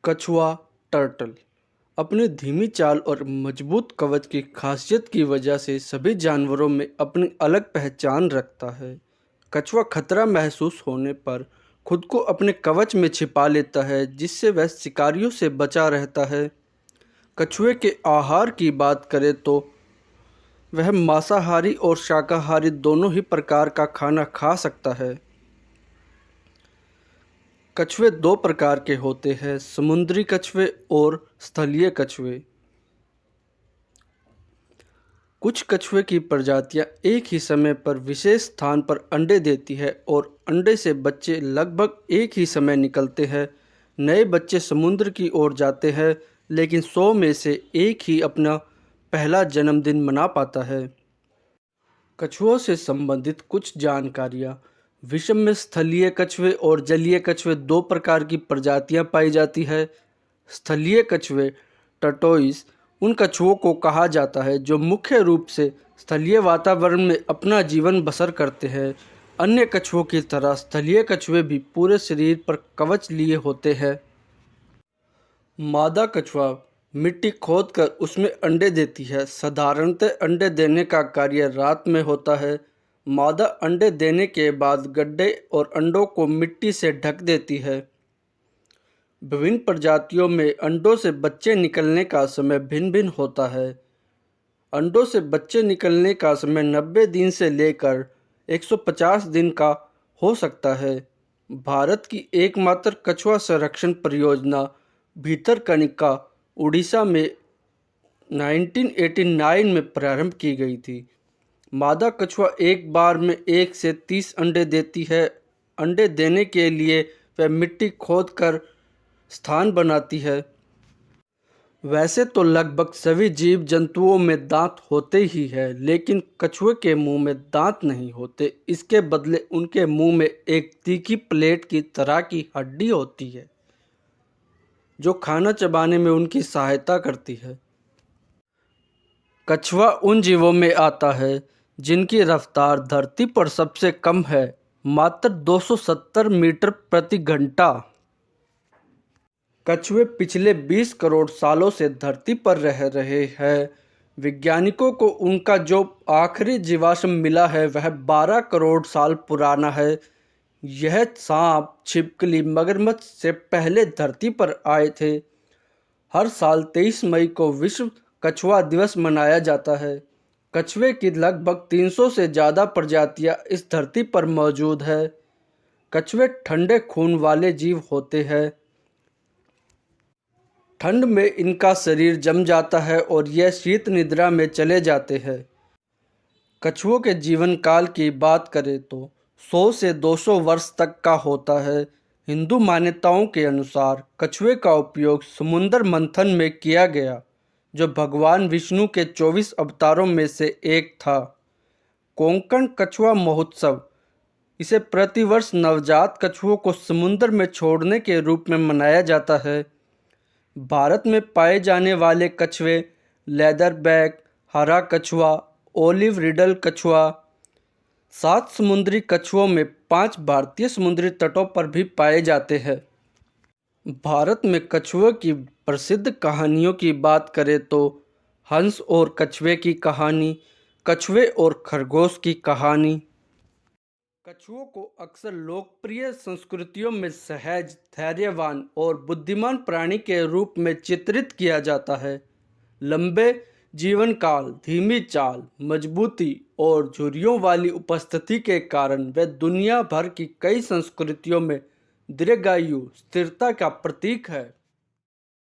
कछुआ टर्टल अपनी धीमी चाल और मजबूत कवच की खासियत की वजह से सभी जानवरों में अपनी अलग पहचान रखता है। कछुआ खतरा महसूस होने पर खुद को अपने कवच में छिपा लेता है, जिससे वह शिकारियों से बचा रहता है। कछुए के आहार की बात करें तो वह मांसाहारी और शाकाहारी दोनों ही प्रकार का खाना खा सकता है। कछुए दो प्रकार के होते हैं, समुद्री कछुए और स्थलीय कछुए। कुछ कछुए की प्रजातियां एक ही समय पर विशेष स्थान पर अंडे देती है और अंडे से बच्चे लगभग एक ही समय निकलते हैं। नए बच्चे समुद्र की ओर जाते हैं, लेकिन 100 में से एक ही अपना पहला जन्मदिन मना पाता है। कछुओं से संबंधित कुछ जानकारियाँ। विश्व में स्थलीय कछुए और जलीय कछुए दो प्रकार की प्रजातियां पाई जाती है। स्थलीय कछुए टर्टोइस उन कछुओं को कहा जाता है जो मुख्य रूप से स्थलीय वातावरण में अपना जीवन बसर करते हैं। अन्य कछुओं की तरह स्थलीय कछुए भी पूरे शरीर पर कवच लिए होते हैं। मादा कछुआ मिट्टी खोदकर उसमें अंडे देती है। साधारणतः अंडे देने का कार्य रात में होता है। मादा अंडे देने के बाद गड्ढे और अंडों को मिट्टी से ढक देती है। विभिन्न प्रजातियों में अंडों से बच्चे निकलने का समय भिन्न भिन्न होता है। अंडों से बच्चे निकलने का समय 90 दिन से लेकर 150 दिन का हो सकता है। भारत की एकमात्र कछुआ संरक्षण परियोजना भितरकनिका उड़ीसा में 1989 में प्रारंभ की गई थी। मादा कछुआ एक बार में 1 से 30 अंडे देती है। अंडे देने के लिए वह मिट्टी खोदकर स्थान बनाती है। वैसे तो लगभग सभी जीव जंतुओं में दांत होते ही हैं, लेकिन कछुए के मुंह में दांत नहीं होते। इसके बदले उनके मुंह में एक तीखी प्लेट की तरह की हड्डी होती है, जो खाना चबाने में उनकी सहायता करती है। कछुआ उन जीवों में आता है जिनकी रफ्तार धरती पर सबसे कम है, मात्र 270 मीटर प्रति घंटा। कछुए पिछले 20 करोड़ सालों से धरती पर रह रहे हैं। वैज्ञानिकों को उनका जो आखिरी जीवाश्म मिला है वह 12 करोड़ साल पुराना है। यह सांप, छिपकली, मगरमच्छ से पहले धरती पर आए थे। हर साल 23 मई को विश्व कछुआ दिवस मनाया जाता है। कछुए की लगभग 300 से ज़्यादा प्रजातियां इस धरती पर मौजूद है। कछुए ठंडे खून वाले जीव होते हैं। ठंड में इनका शरीर जम जाता है और यह शीत निद्रा में चले जाते हैं। कछुओं के जीवन काल की बात करें तो 100 से 200 वर्ष तक का होता है। हिंदू मान्यताओं के अनुसार कछुए का उपयोग समुद्र मंथन में किया गया, जो भगवान विष्णु के 24 अवतारों में से एक था। कोंकण कछुआ महोत्सव, इसे प्रतिवर्ष नवजात कछुओं को समुद्र में छोड़ने के रूप में मनाया जाता है। भारत में पाए जाने वाले कछुए लेदरबैक, हरा कछुआ, ओलिव रिडल कछुआ। 7 समुद्री कछुओं में 5 भारतीय समुद्री तटों पर भी पाए जाते हैं। भारत में कछुए की प्रसिद्ध कहानियों की बात करें तो हंस और कछुए की कहानी, कछुए और खरगोश की कहानी। कछुओं को अक्सर लोकप्रिय संस्कृतियों में सहज, धैर्यवान और बुद्धिमान प्राणी के रूप में चित्रित किया जाता है। लंबे जीवन काल, धीमी चाल, मजबूती और झुर्रियों वाली उपस्थिति के कारण वे दुनिया भर की कई संस्कृतियों में दीर्घायु, स्थिरता का प्रतीक है।